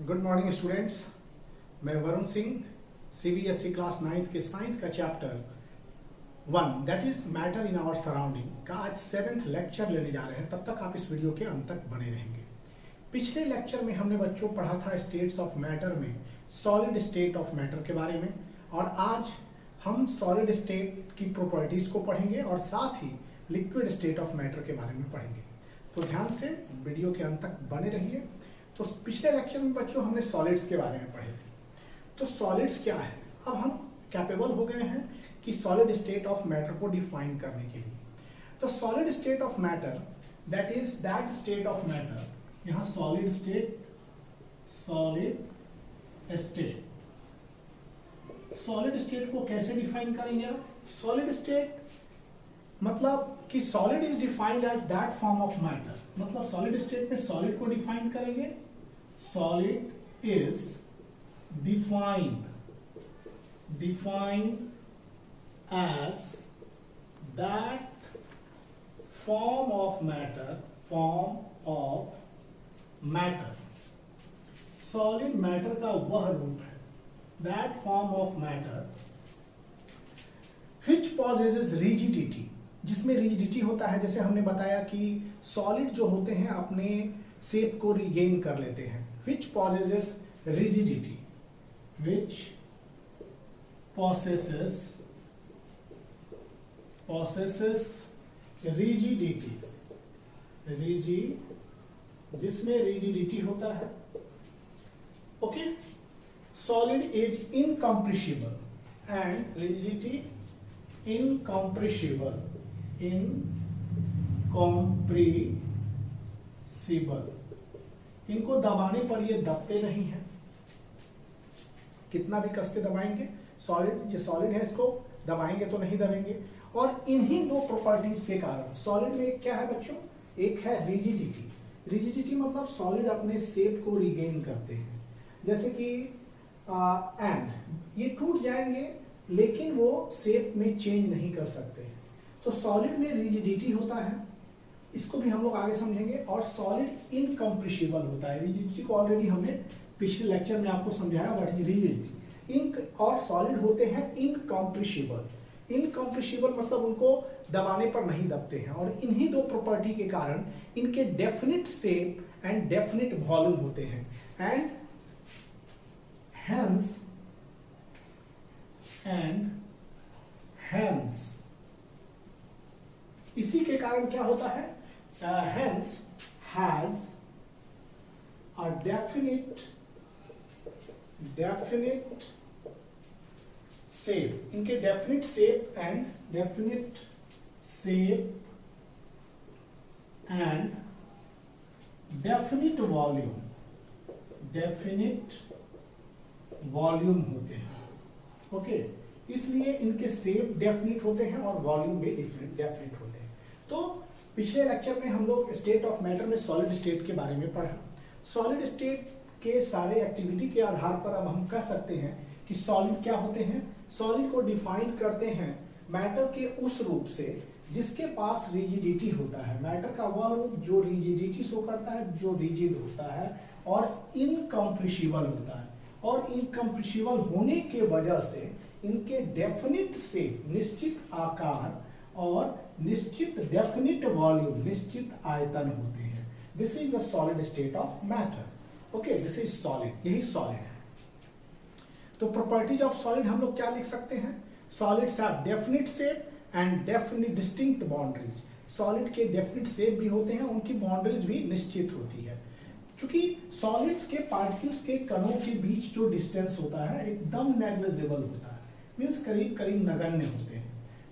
Good morning students. मैं Varun Singh CBSE class 9th के science का chapter 1 that is matter in our surrounding का आज 7th लेक्चर लेने जा रहे हैं। तब तक आप इस वीडियो के अंत तक बने रहेंगे। पिछले लेक्चर में हमने बच्चों पढ़ा था स्टेट्स ऑफ मैटर में सॉलिड स्टेट ऑफ मैटर के बारे में, और आज हम सॉलिड स्टेट की प्रॉपर्टीज को पढ़ेंगे और साथ ही लिक्विड स्टेट ऑफ मैटर के बारे में पढ़ेंगे। तो ध्यान से वीडियो के अंत तक बने रहिए। तो पिछले लेक्चर में बच्चों हमने सॉलिड्स के बारे में पढ़े थे। तो सॉलिड्स क्या है, अब हम कैपेबल हो गए हैं कि सॉलिड स्टेट ऑफ मैटर को डिफाइन करने के लिए। तो solid state of matter that is that state of matter, यहाँ सॉलिड स्टेट सॉलिड स्टेट को कैसे डिफाइन करेंगे आप? सॉलिड स्टेट मतलब कि solid is defined as that form of matter, मतलब सॉलिड स्टेट में सॉलिड को डिफाइन करेंगे। Solid is defined as that form of matter solid matter का वह रूप है, that form of matter which possesses rigidity, जिसमें रिजिडिटी होता है। जैसे हमने बताया कि सॉलिड जो होते हैं अपने शेप को रिगेन कर लेते हैं। which possesses rigidity, which possesses rigidity, जिसमें रिजिडिटी होता है। Okay, solid is incompressible and rigidity incompressible, इनको दबाने पर ये दबते नहीं हैं। कितना भी कस के दबाएंगे, सॉलिड है, इसको दबाएंगे तो नहीं दबेंगे। और इन्हीं दो प्रॉपर्टीज के कारण सॉलिड में क्या है बच्चों, एक है रिजिडिटी मतलब सॉलिड अपने शेप को रिगेन करते हैं। जैसे कि एंड ये टूट जाएंगे लेकिन वो शेप में चेंज नहीं कर सकते। तो सॉलिड में रिजिडिटी होता है, इसको भी हम लोग आगे समझेंगे। और सॉलिड इनकम्प्रेसिबल होता है। रिजिडिटी को ऑलरेडी हमने पिछले लेक्चर में आपको समझाया व्हाट इज रिजिडिटी। और सॉलिड होते हैं इनकम्प्रेसिबल मतलब उनको दबाने पर नहीं दबते हैं। और इन्हीं दो प्रॉपर्टी के कारण इनके definite shape and definite volume होते हैं। एंड hence इसी के कारण क्या होता है, hence has a definite shape, इनके definite shape and definite volume होते हैं। ओके, इसलिए इनके शेप डेफिनिट होते हैं और वॉल्यूम भी डेफिनिट होते हैं। तो पिछले लेक्चर में हम लोग स्टेट ऑफ मैटर में सॉलिड स्टेट के बारे में पढ़ा। सॉलिड स्टेट के सारे एक्टिविटी के आधार पर अब हम कह सकते हैं कि सॉलिड क्या होते हैं। सॉलिड को डिफाइन करते हैं मैटर के उस रूप से जिसके पास रिजिडिटी होता है। मैटर का वह रूप जो रिजिडिटी शो करता है, जो रिजिड होता है और इनकम्प्रेसिबल होता है। और इनकम्प्रेसिबल होने के वजह से इनके डेफिनिट शेप, निश्चित आकार और निश्चित डेफिनिट वॉल्यूम, निश्चित आयतन होते हैं। This is the solid state of matter. Okay, this is solid, यही सॉलिड है। तो प्रॉपर्टीज ऑफ सॉलिड हम लोग क्या लिख सकते हैं, solids have definite shape and definite distinct boundaries. Solid के डेफिनिट शेप भी होते हैं, उनकी बाउंड्रीज भी निश्चित होती है। क्योंकि सॉलिड्स के पार्टिकल्स के कणों के बीच जो डिस्टेंस होता है एकदम नेग्लिजिबल होता है, मीन्स करीब करीब नगण्य होते हैं।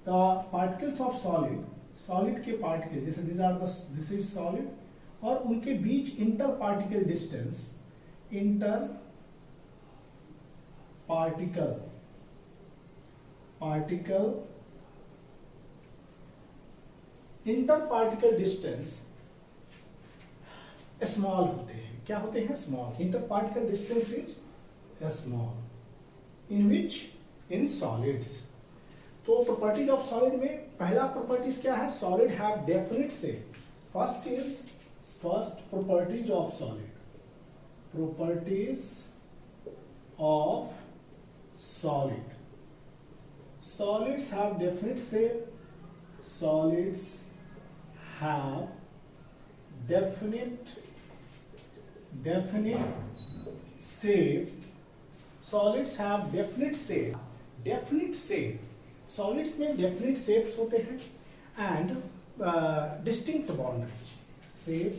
तो पार्टिकल्स ऑफ सॉलिड के पार्टिकल जैसे दिस इज सॉलिड, और उनके बीच इंटर पार्टिकल डिस्टेंस स्मॉल होते हैं। क्या होते हैं, small. Inter particle distance is small in solids. तो प्रॉपर्टीज ऑफ सॉलिड में पहला प्रॉपर्टीज क्या है, solid have definite shape. First properties of solid, properties of solid. Solids have definite shape. Solids have definite shape. Solids have definite shape. Definite shape. Solids में definite shapes होते हैं and distinct boundaries. Shape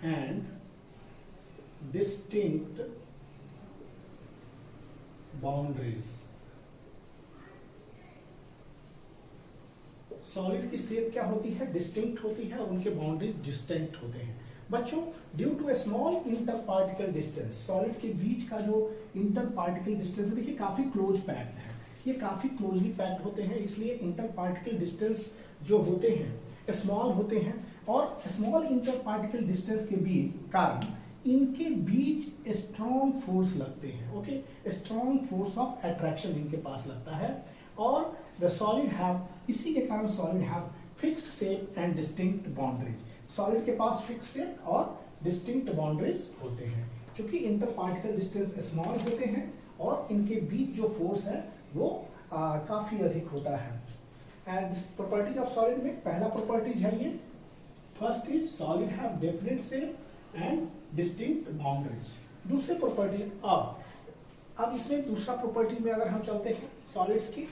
and distinct boundaries. Solid की shape क्या होती है? Distinct होती है और उनके बाउंड्रीज डिस्टिंक्ट होते हैं। बच्चों, due to a small inter particle distance, solid के बीच का जो इंटर पार्टिकल डिस्टेंस है, देखिए काफी क्लोज पैक्ड है, ये काफी क्लोजली पैक्ड होते हैं, इसलिए इंटर पार्टिकल डिस्टेंस जो होते हैं स्मॉल होते हैं और स्मॉल इंटर पार्टिकल डिस्टेंस के बीच कारण इनके बीच स्ट्रॉन्ग फोर्स लगते हैं। Okay, strong force of attraction इनके पास लगता है और द सॉलिड हैव, इसी के कारण solid have fixed shape and distinct boundaries. Solid के पास फिक्स्ड शेप और डिस्टिंक्ट बाउंड्रीज होते हैं क्योंकि इंटर पार्टिकल डिस्टेंस स्मॉल होते हैं और इनके बीच जो फोर्स है वो काफी अधिक होता है। एंड प्रॉपर्टी ऑफ सॉलिड में पहला प्रॉपर्टीज है ये, first is solid have definite shape and distinct boundaries. दूसरी प्रॉपर्टी, अब इसमें दूसरा प्रॉपर्टी में अगर हम चलते हैं सॉलिड्स की,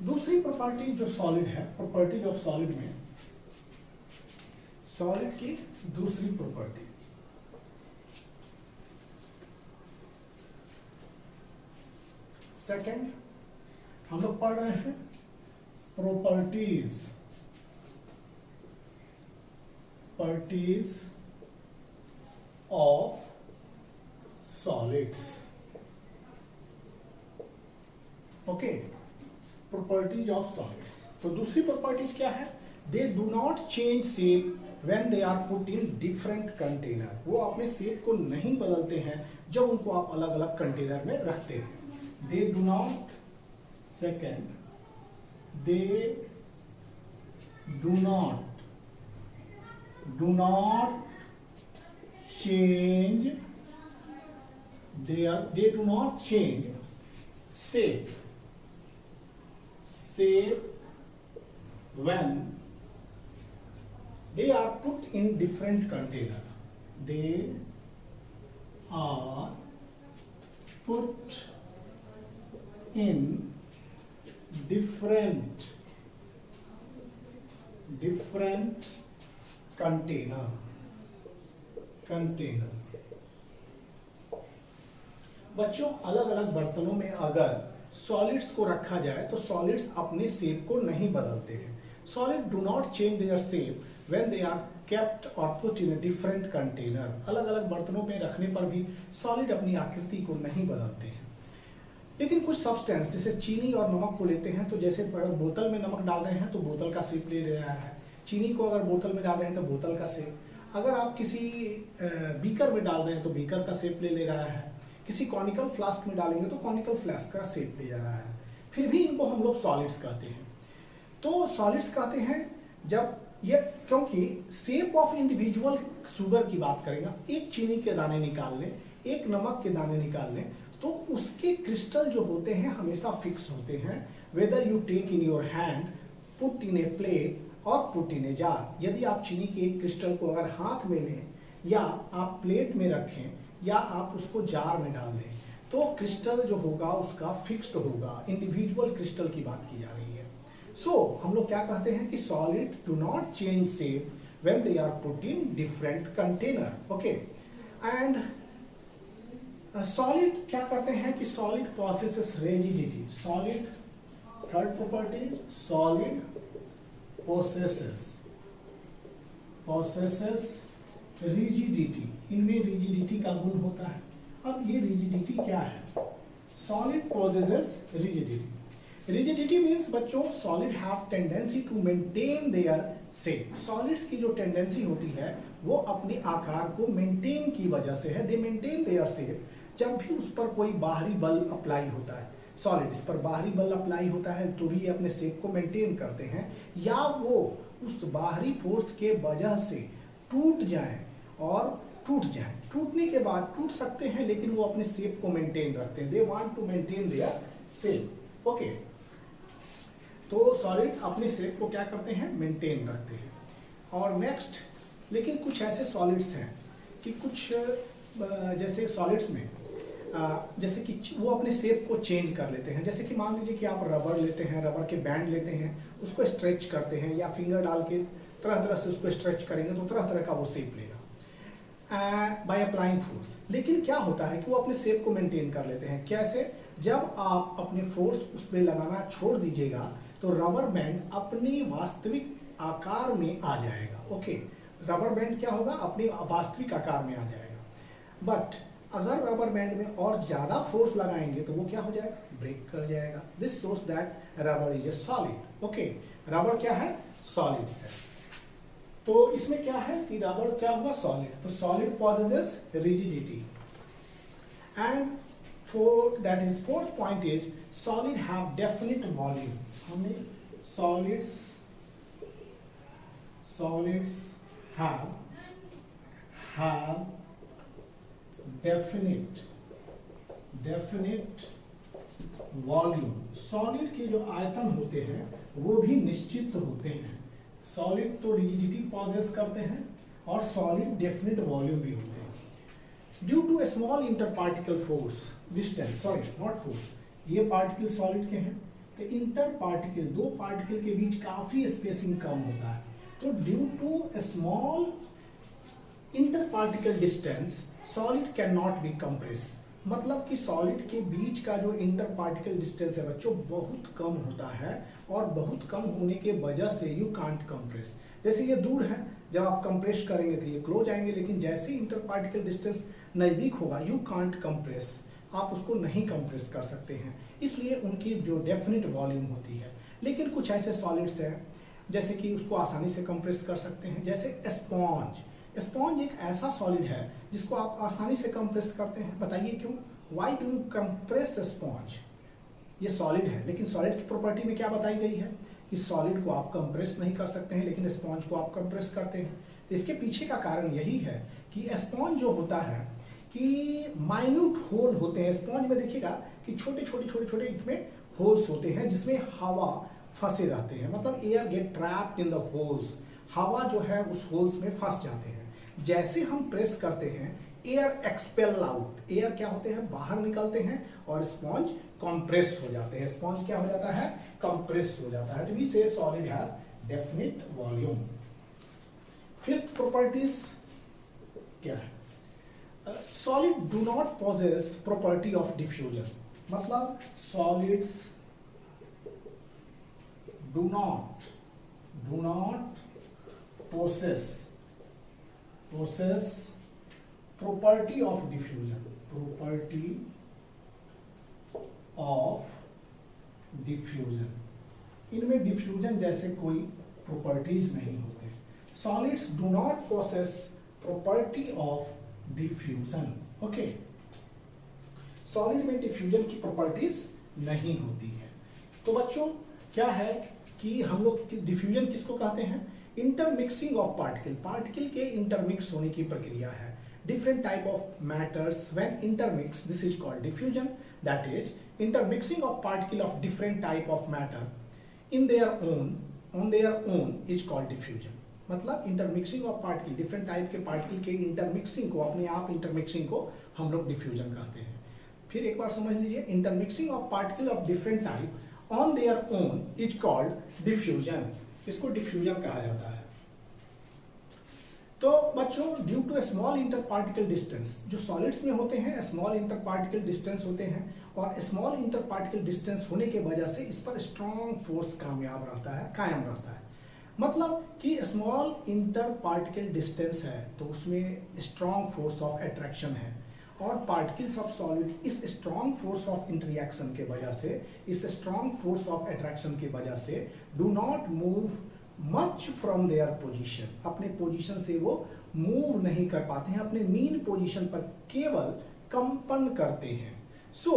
दूसरी प्रॉपर्टी जो सॉलिड है, प्रॉपर्टी ऑफ सॉलिड में सॉलिड की दूसरी प्रॉपर्टी, सेकंड हम लोग पढ़ रहे हैं properties of solids. Okay, properties of solids. तो दूसरी प्रॉपर्टीज क्या है? They do not change shape when they are put in different container. वो अपने शेप को नहीं बदलते हैं जब उनको आप अलग अलग कंटेनर में रखते हैं। दे do not, second, they do not change, they do not change shape when they are put in different container. They are put in different container. बच्चों, अलग अलग बर्तनों में अगर सॉलिड्स को रखा जाए तो सॉलिड्स अपने शेप को नहीं बदलते हैं। Solid do not change their shape when they are kept और put in a different container. अलग अलग बर्तनों में रखने पर भी सॉलिड अपनी आकृति को नहीं बदलते हैं। लेकिन कुछ सब्सटेंस जैसे चीनी और नमक को लेते हैं, तो जैसे बोतल में नमक डाल रहे हैं तो बोतल का शेप ले रहा है, चीनी को अगर बोतल में डाल रहे हैं तो बोतल का शेप, अगर आप किसी बीकर में डाल रहे हैं तो बीकर का शेप ले रहा है, किसी कॉनिकल फ्लास्क में डालेंगे तो कॉनिकल फ्लास्क का शेप ले जा रहा है, फिर भी इनको हम लोग सॉलिड्स कहते हैं। तो सॉलिड्स कहते हैं जब ये, क्योंकि शेप ऑफ इंडिविजुअल शुगर की बात करेंगे, एक चीनी के दाने निकाल लें, एक नमक के दाने निकाल लें, तो उसके क्रिस्टल जो होते हैं हमेशा फिक्स होते हैं। Whether you take in your hand, put in a plate और पुट इन ए जार। यदि आप चीनी के एक क्रिस्टल को अगर हाथ में लें या आप प्लेट में रखें या आप उसको जार में डाल दें, तो क्रिस्टल जो होगा उसका फिक्स्ड होगा। इंडिविजुअल क्रिस्टल की बात की जा रही है। सो हम लोग क्या कहते हैं कि solid do not change shape when they are put in different container. Okay, and solid क्या करते हैं कि solid possesses rigidity. Solid, third property, solid possesses possesses rigidity, इनमें rigidity का गुण होता है। अब ये rigidity क्या है? Solid possesses rigidity. Rigidity means बच्चों solid have tendency to maintain their shape. Solids की जो tendency होती है वो अपने आकार को maintain की वजह से है, they maintain their shape। जब भी उस पर कोई बाहरी बल अप्लाई होता है, सॉलिड्स पर बाहरी बल अप्लाई होता है तो ही अपने शेप को मेंटेन करते हैं, या वो उस बाहरी फोर्स के वजह से टूट जाएं और टूटने के बाद टूट सकते हैं लेकिन वो अपने शेप को मेंटेन रखते हैं, they want to maintain their shape. Okay, तो सॉलिड अपने शेप को क्या करते हैं? मेंटेन रखते हैं। और नेक्स्ट, लेकिन कुछ ऐसे सॉलिड्स हैं कि कुछ जैसे सॉलिड्स में जैसे कि वो अपने शेप को चेंज कर लेते हैं। जैसे कि मान लीजिए कि आप रबर लेते हैं, रबर के बैंड लेते हैं, उसको स्ट्रेच करते हैं या फिंगर डाल के तरह तरह से उसको स्ट्रेच करेंगे तो तरह तरह का वो शेप लेगा बाय अप्लाइंग फोर्स। लेकिन क्या होता है कि वो अपने शेप को मेंटेन कर लेते हैं। कैसे? जब आप अपने फोर्स उस पर लगाना छोड़ दीजिएगा तो रबर बैंड अपनी वास्तविक आकार में आ जाएगा। ओके, रबर बैंड क्या होगा? अपने वास्तविक आकार में आ जाएगा। बट अगर रबर बैंड में और ज्यादा फोर्स लगाएंगे तो वो क्या हो जाएगा? ब्रेक कर जाएगा। This shows that rubber is a solid. Okay, rubber क्या है? सॉलिड्स है। तो इसमें क्या है कि रबर क्या हुआ? सॉलिड। तो solid possesses rigidity and fourth point is solid have definite volume. हमें सॉलिड्स have definite वॉल्यूम। सॉलिड के जो आयतन होते हैं वो भी निश्चित होते हैं। सॉलिड तो रिजिडिटी पॉजेस करते हैं और सॉलिड डेफिनेट वॉल्यूम भी होते हैं। Due to a small interparticle force distance, sorry not force, ये पार्टिकल सॉलिड के हैं तो इंटर पार्टिकल, दो पार्टिकल के बीच काफी स्पेसिंग कम होता है। तो due to a small interparticle distance solid can not be compress. मतलब कि सॉलिड के बीच का जो इंटरपार्टिकल डिस्टेंस है बच्चों बहुत कम होता है और बहुत कम होने के वजह से यू कांट कंप्रेस। जैसे ये दूर है, जब आप कंप्रेस करेंगे तो ये क्लोज आएंगे, लेकिन जैसे इंटरपार्टिकल डिस्टेंस नज़दीक होगा यू कांट कंप्रेस, आप उसको नहीं कंप्रेस कर सकते हैं। इसलिए उनकी जो डेफिनेट वॉल्यूम होती है। लेकिन कुछ ऐसे सॉलिड्स हैं जैसे कि उसको आसानी से कंप्रेस कर सकते हैं, जैसे स्पॉन्ज। स्पॉन्ज एक ऐसा सॉलिड है जिसको आप आसानी से कंप्रेस करते हैं। बताइए क्यों? Why do you compress sponge? ये सॉलिड है लेकिन सॉलिड की प्रॉपर्टी में क्या बताई गई है कि सॉलिड को आप कंप्रेस नहीं कर सकते हैं लेकिन स्पॉन्ज को आप कंप्रेस करते हैं। तो इसके पीछे का कारण यही है कि स्पॉन्ज जो होता है कि माइन्यूट होल होते हैं। स्पॉन्ज में देखिएगा कि छोटे इसमें होल्स होते हैं जिसमें हवा फंसे रहते हैं, मतलब air gate trapped in the holes. हवा जो है उस होल्स में फंस जाते हैं। जैसे हम प्रेस करते हैं एयर एक्सपेल आउट, एयर क्या होते हैं? बाहर निकलते हैं और स्पॉन्ज कंप्रेस हो जाते हैं। स्पॉन्ज क्या हो जाता है? कंप्रेस हो जाता है। तो we say solid have definite volume. Fifth properties क्या है? Solid do not possess property of diffusion. मतलब solids do not possess property of diffusion, इनमें डिफ्यूजन जैसे कोई प्रॉपर्टीज नहीं होते। Solids do not possess property of diffusion. Okay, solid में diffusion की प्रॉपर्टीज नहीं होती है। तो बच्चों क्या है कि हम लोग डिफ्यूजन किसको कहते हैं? इंटरमिक्सिंग ऑफ पार्टिकल के इंटरमिक्स होने की प्रक्रिया है। Different type of matters when intermix, this is called diffusion. That is intermixing of particle of different type of matter in their own is called diffusion. मतलब intermixing of particle, different type के particle के intermixing को, अपने आप intermixing को हम लोग diffusion कहते हैं। फिर एक बार समझ लीजिए, intermixing of particle of different type on their own is called diffusion. इसको डिफ्यूजन कहा जाता है। तो बच्चों due to small interparticle distance, जो सॉलिड्स में होते हैं स्मॉल इंटरपार्टिकल डिस्टेंस होते हैं और स्मॉल इंटरपार्टिकल डिस्टेंस होने के वजह से इस पर स्ट्रॉन्ग फोर्स कायम रहता है। मतलब कि स्मॉल इंटर पार्टिकल डिस्टेंस है तो उसमें स्ट्रॉन्ग फोर्स ऑफ अट्रैक्शन है, और पार्टिकल्स ऑफ सॉलिड इस स्ट्रॉन्ग फोर्स ऑफ इंटरैक्शन के वजह से, इस स्ट्रॉन्ग फोर्स ऑफ अट्रैक्शन की वजह से do not move much from their position, अपने पोजीशन से वो मूव नहीं कर पाते हैं, अपने मीन पोजीशन पर केवल कंपन करते हैं। सो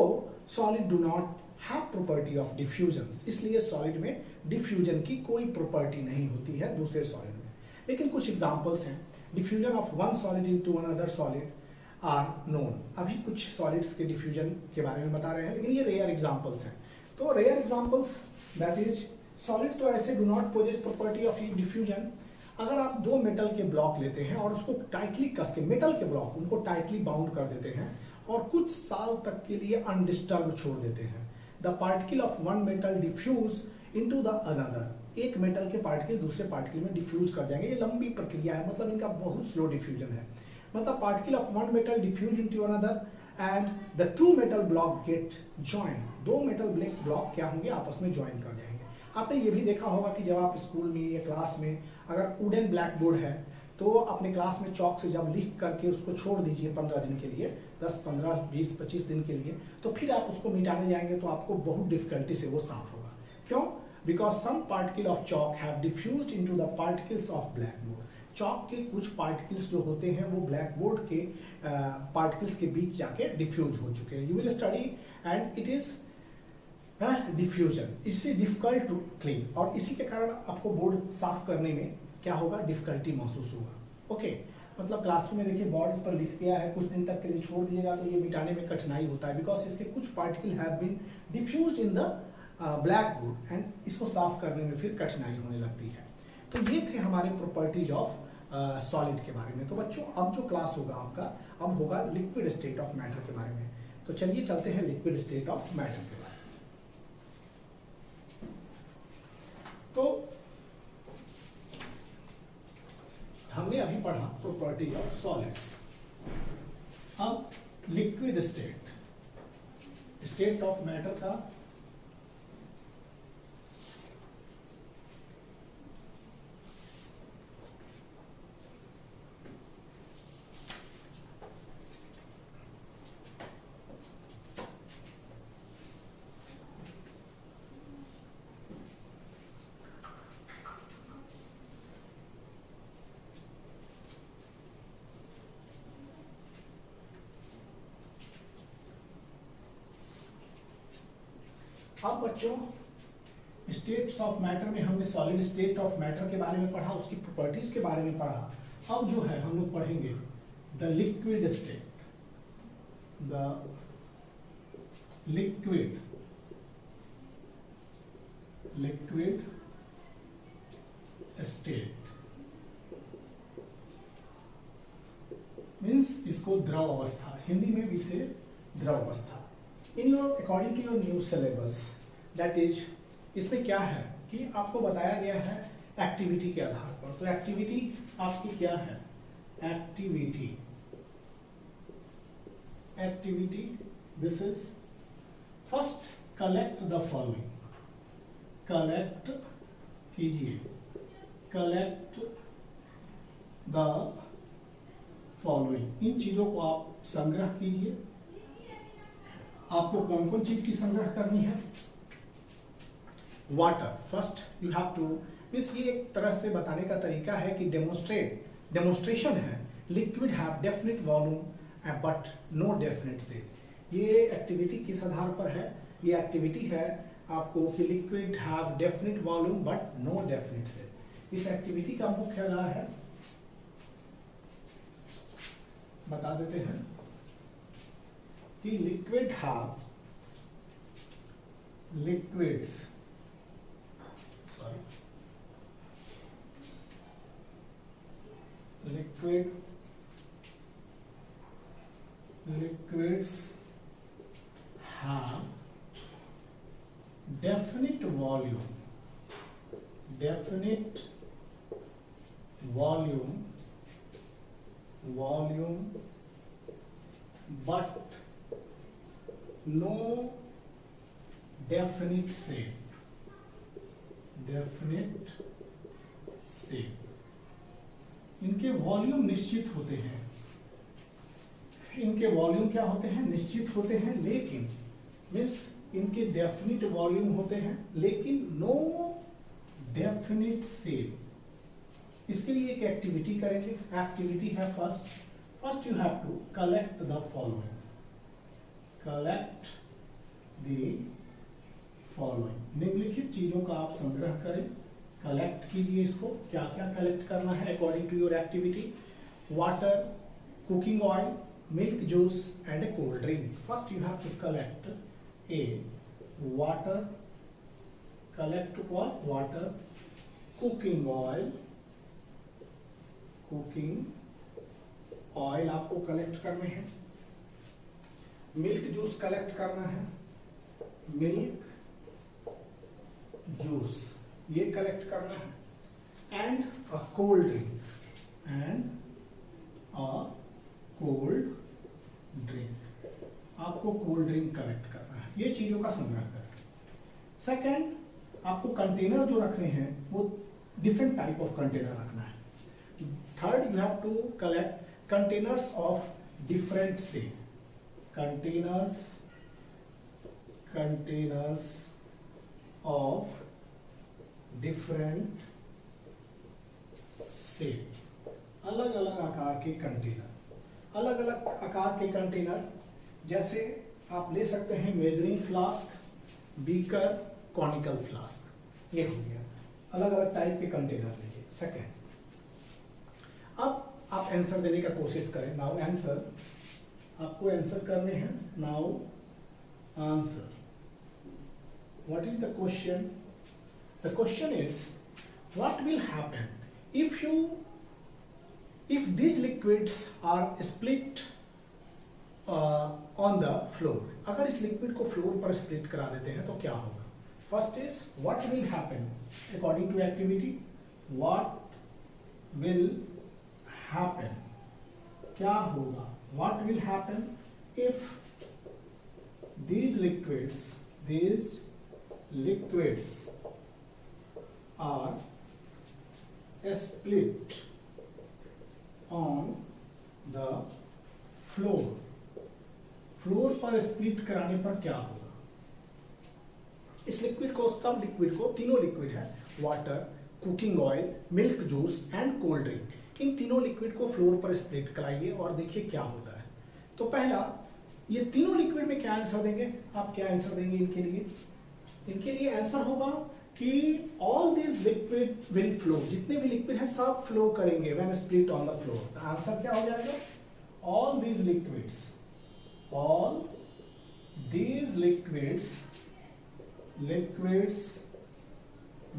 solid do not have property of diffusion, इसलिए सॉलिड में डिफ्यूजन की कोई प्रॉपर्टी नहीं होती है दूसरे सॉलिड में। लेकिन कुछ एग्जांपल्स हैं, diffusion of one solid into another solid are known. अभी कुछ सॉलिड्स के डिफ्यूजन के बारे में बता रहे हैं, लेकिन ये रेयर एग्जांपल्स हैं। तो rare examples that is solid तो ऐसे do not possess property of diffusion. अगर आप दो मेटल के ब्लॉक लेते हैं और उसको टाइटली कस के, मेटल के ब्लॉक उनको टाइटली बाउंड कर देते हैं और कुछ साल तक के लिए अनडिस्टर्ब छोड़ देते हैं, the particle of one metal diffuse into the another, एक मेटल के पार्टिकल दूसरे पार्टिकल में डिफ्यूज कर जाएंगे। ये लंबी प्रक्रिया है, मतलब इनका बहुत स्लो डिफ्यूजन है। मतलब particle of one metal diffuse into another and the two metal block get join, दो मेटल ब्लॉक क्या होंगे, आपस में ज्वाइन कर जाएंगे। आपने ये भी देखा होगा कि जब आप स्कूल में या क्लास में अगर वुडन ब्लैक बोर्ड है तो अपने क्लास में चौक से जब लिख करके उसको छोड़ दीजिए 15 दिन के लिए, 10, 15, 20, 25 दिन के लिए, तो फिर आप उसको मिटाने जाएंगे तो आपको बहुत डिफिकल्टी से वो साफ होगा। क्यों? Because some particle of chalk have diffused into the particles of blackboard. Chalk के कुछ पार्टिकल्स जो होते हैं वो ब्लैक बोर्ड के पार्टिकल्स के बीच जाके डिफ्यूज हो चुके हैं। You will study and it is diffusion, it's difficult to clean, और इसी के कारण आपको बोर्ड साफ करने में क्या होगा, डिफिकल्टी महसूस होगा। ओके, मतलब क्लासरूम में देखिए बोर्ड इस पर लिख गया है, कुछ दिन तक के लिए छोड़ दिएगा तो ये मिटाने में कठिनाई होता है, बिकॉज इसके कुछ particle have been diffused in the blackboard and इसको साफ करने में फिर कठिनाई होने लगती है। तो ये थे हमारे प्रॉपर्टीज ऑफ सॉलिड के बारे में। तो बच्चों अब जो क्लास होगा आपका, अब होगा लिक्विड स्टेट ऑफ मैटर के बारे में। तो चलिए चलते हैं लिक्विड स्टेट ऑफ मैटर के बारे में। तो हमने अभी पढ़ा प्रॉपर्टी ऑफ सॉलिड्स। अब liquid state, state of matter का अब बच्चों स्टेट्स ऑफ मैटर में हमने सॉलिड स्टेट ऑफ मैटर के बारे में पढ़ा, उसकी प्रॉपर्टीज के बारे में पढ़ा। अब जो है हम लोग पढ़ेंगे the liquid state, the liquid state means इसको द्रव अवस्था, हिंदी में भी इसे द्रव अवस्था। In your according to your new syllabus that is, इसमें क्या है कि आपको बताया गया है एक्टिविटी के आधार पर। तो एक्टिविटी आपकी क्या है, activity this is first collect the following, collect कीजिए, कलेक्ट द फॉलोइंग, इन चीजों को आप संग्रह कीजिए। आपको कौन कौन चीज की संग्रह करनी है, water first you have to, means ये एक तरह से बताने का तरीका है कि डेमोन्स्ट्रेशन है, liquid have definite volume but no definite shape. ये एक्टिविटी किस आधार पर है, ये एक्टिविटी है आपको कि liquid have definite volume but no definite shape. इस एक्टिविटी का मुख्य आधार है, बता देते हैं कि liquid have, liquids sorry liquids have definite volume but no definite shape, shape, इनके वॉल्यूम निश्चित होते हैं, इनके वॉल्यूम क्या होते हैं, निश्चित होते हैं, लेकिन मीन्स इनके डेफिनिट वॉल्यूम होते हैं लेकिन नो डेफिनिट सेप। इसके लिए एक एक्टिविटी करेंगे। एक्टिविटी है first you have to collect the following, collect the following, निम्नलिखित चीजों का आप संग्रह करें, कलेक्ट कीजिए। इसको क्या क्या कलेक्ट करना है according to your activity? Water, cooking oil, milk juice and a cold drink. First you have to collect a water, collect what? Water, cooking oil आपको कलेक्ट करने हैं, मिल्क जूस कलेक्ट करना है, मिल्क जूस ये collect करना है, and a cold drink, and a cold drink, आपको cold drink collect करना है, ये चीजों का संग्रह करें। सेकंड, आपको कंटेनर जो रखने हैं वो डिफरेंट टाइप ऑफ कंटेनर रखना है। Third, you have to collect containers of different shape, containers of different shape, अलग अलग आकार के कंटेनर, अलग अलग आकार के कंटेनर, जैसे आप ले सकते हैं measuring flask, beaker, conical flask, ये हो गया, अलग अलग टाइप के कंटेनर लीजिए। सेकेंड, अब आप आंसर देने का कोशिश करें। नाउ आंसर, आपको आंसर करने हैं। Now answer, what is the question? The question is what will happen if these liquids are split on the floor, अगर इस लिक्विड को फ्लोर पर स्प्लिट करा देते हैं तो क्या होगा? First is what will happen according to activity, what will happen, क्या होगा? What will happen if these liquids are split on the floor, floor पर स्प्लिट कराने पर क्या होगा? इस लिक्विड को, सब लिक्विड को, तीनों लिक्विड है, water, cooking oil, milk juice and cold drink, इन तीनों लिक्विड को फ्लोर पर स्प्लिट कराइए और देखिए क्या होता है। तो पहला, ये तीनों लिक्विड में क्या आंसर देंगे? आप क्या आंसर देंगे इनके लिए? इनके लिए आंसर होगा कि all this liquid will flow, जितने भी लिक्विड है सब फ्लो करेंगे when split on the floor. Answer क्या हो जाएगा? All these liquids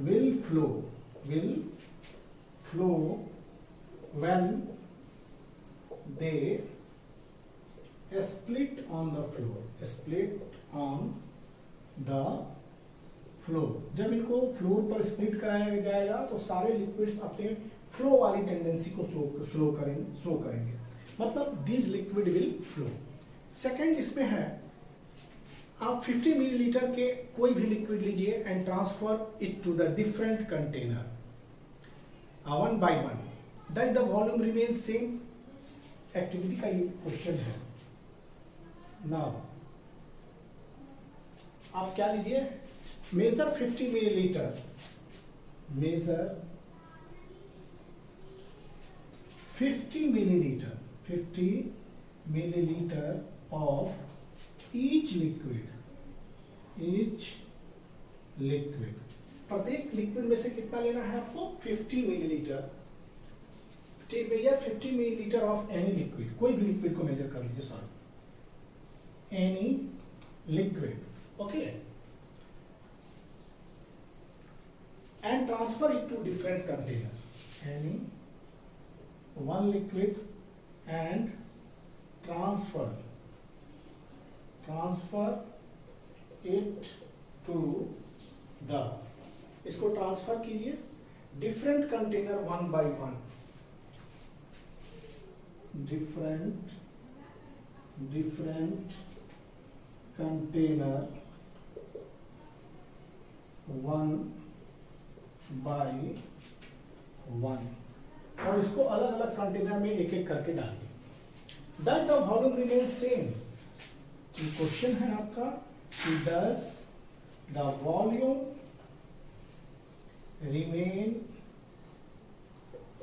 will flow when they split on the floor, जब इनको फ्लोर पर स्प्लिट कराया जाएगा तो सारे लिक्विड्स अपने फ्लो वाली टेंडेंसी को शो करेंगे, मतलब these liquid will flow. Second, इसमें है आप 50 मिलीलीटर के कोई भी लिक्विड लीजिए and transfer it to the different container one by one, that the volume remain same. Activity का ये क्वेश्चन है। नाउ आप क्या लीजिए, measure 50 millilitre, measure 50 milliliter of each liquid, प्रत्येक लिक्विड में से कितना लेना है आपको? 50 मिलीलीटर। ठीक भैया, 50 मिलीलीटर ऑफ एनी लिक्विड, कोई भी लिक्विड को मेजर कर लीजिए, sorry, any liquid, okay, and transfer it to different container, any one liquid and transfer it to the, इसको ट्रांसफर कीजिए different container one by one, different container one by 1 और इसको अलग अलग कंटेनर में एक एक करके डालिए। Does the volume remain same? Question है आपका कि does the volume remain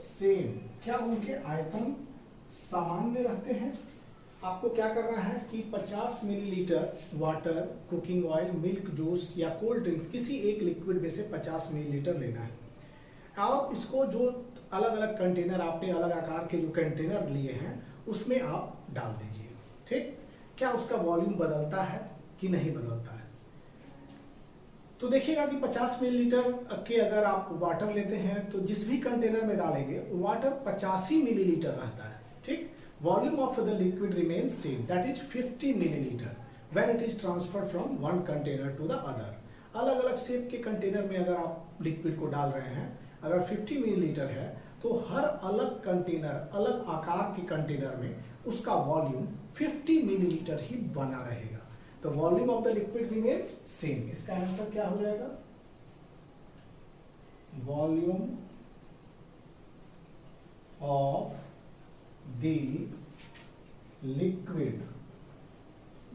same, क्या उनके आयतन सामान्य रहते हैं? आपको क्या करना है कि 50 millilitre water, cooking oil, milk, juice या कोल्ड ड्रिंक्स किसी एक लिक्विड में से 50 मिलीलीटर लेना है और इसको जो अलग अलग कंटेनर, आपने अलग आकार के जो कंटेनर लिए हैं उसमें आप डाल दीजिए। ठीक, क्या उसका वॉल्यूम बदलता है कि नहीं बदलता है? तो देखिएगा कि 50 मिलीलीटर के अगर आप वाटर लेते हैं तो जिस भी कंटेनर में डालेंगे वाटर 85 मिलीलीटर रहता है। ठीक, volume of the liquid remains same, that is 50 millilitre when it is transferred from one container to the other. अलग अलग शेप के कंटेनर में अगर आप लिक्विड को डाल रहे हैं, अगर 50 मिलीलीटर है तो हर अलग कंटेनर, अलग आकार के कंटेनर में उसका वॉल्यूम 50 मिलीलीटर ही बना रहेगा। तो volume of the liquid remain same. इसका आंसर क्या हो जाएगा? Volume of the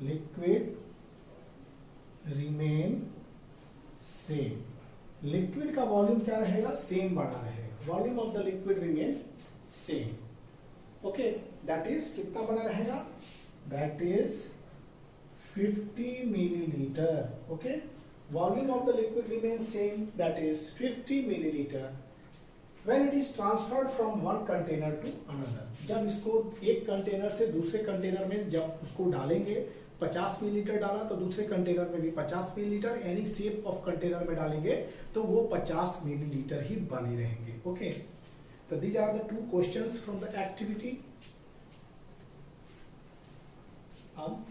liquid remain same. Liquid का वॉल्यूम क्या रहेगा? सेम बना रहेगा। Volume of the liquid remain same. Okay, that is कितना बना रहेगा? That is 50 millilitre. Okay, volume of the liquid remain same, that is 50 millilitre when it is transferred from one container to another। जब इसको एक container से दूसरे container में जब उसको डालेंगे, 50 मिलीलीटर डाला तो दूसरे कंटेनर में भी 50 millilitre, any shape of container में डालेंगे तो वो 50 मिलीलीटर ही बने रहेंगे। ओके, तो these are the 2 questions from the activity. अब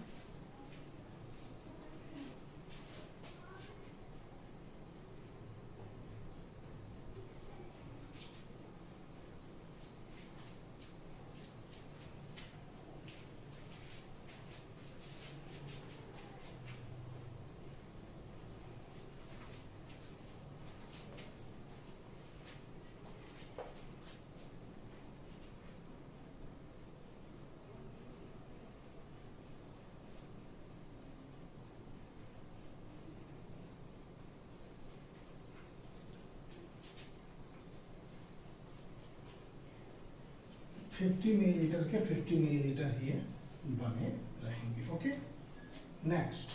फिफ्टी मिलीलीटर के 50 मिलीलीटर ही बने रहेंगे। Okay, next,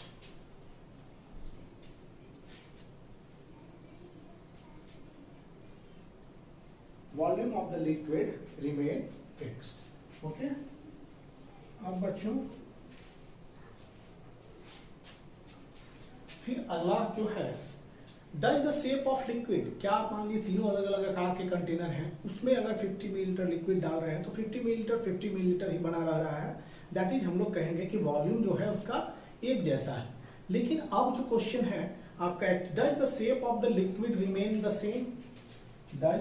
volume of the liquid remain fixed. Okay, अब बच्चों फिर अगला जो है, does the shape of liquid, क्या आप मान लीजिए तीनों अलग अलग आकार के कंटेनर हैं, उसमें अगर 50 मिलीलीटर लिक्विड डाल रहे हैं तो 50 मिलीलीटर ही बना रहा है। दैट इज हम लोग कहेंगे कि वॉल्यूम जो है उसका एक जैसा है। लेकिन अब जो क्वेश्चन है आपका, does the shape of the liquid remain the same? Does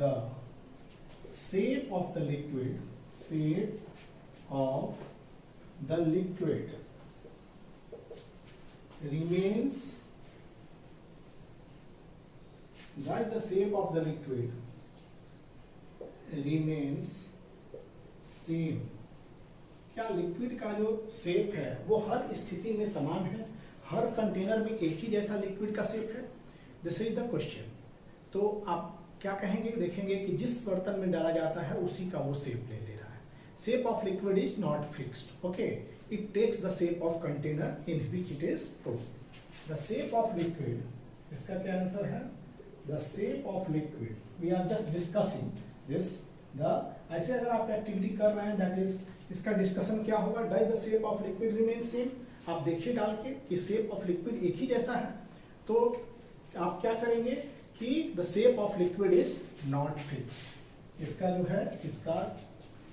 the shape of the liquid, shape of the liquid remains, does the shape of the liquid remains same? क्या लिक्विड का जो शेप है वो हर स्थिति में समान है? हर कंटेनर में एक ही जैसा लिक्विड का शेप है? This is the question. तो आप क्या कहेंगे? देखेंगे कि जिस बर्तन में डाला जाता है उसी का वो शेप ले ले रहा है। Shape of liquid is not fixed. Okay, it takes the shape of container in which it is put. The shape of liquid, इसका क्या आंसर है? The shape of liquid. We are just discussing this. The ऐसे अगर आप activity कर रहे हैं, that is इसका डिस्कशन क्या होगा? Does the shape of liquid remain same? आप देखिए डाल के कि shape of liquid एक ही जैसा है, तो आप क्या करेंगे कि the shape of liquid is not fixed. इसका जो है